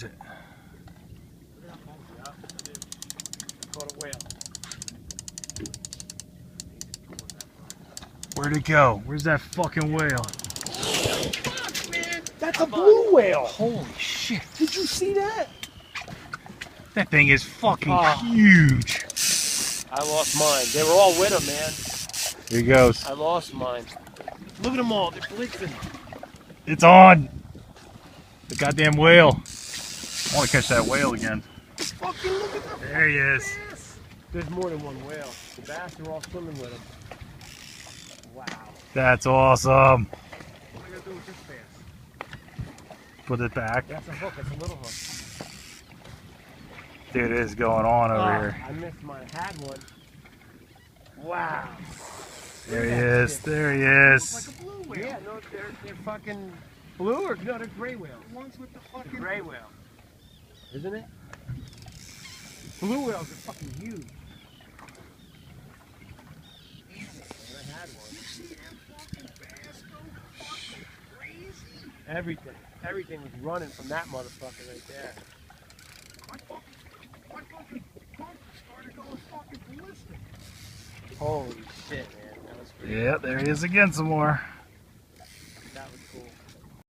is it? Caught a whale. Where'd it go? Where's that fucking whale? Fuck, man. That's a blue whale. Holy shit. Did you see that? That thing is fucking huge. I lost mine. They were all with him, man. Here he goes. I lost mine. Look at them all. They're blinking. It's on. The goddamn whale. I want to catch that whale again. Fucking look at the There he is. bass. There's more than one whale. The bass are all swimming with him. Wow. That's awesome. What are you going to do with this bass? Put it back. That's a hook. That's a little hook. Dude, it is going on over here. I missed mine. I had one. Wow. There he is. There he is. Like a blue whale. Yeah, no, they're fucking blue or no, they're gray whales. The ones with the fucking gray whale. Isn't it? Blue whales are fucking huge. I had one. You see that fucking bass go fucking crazy? Everything was running from that motherfucker right there. My fucking pump started going fucking ballistic. Holy shit, man. That was crazy. Yeah, there he is again some more.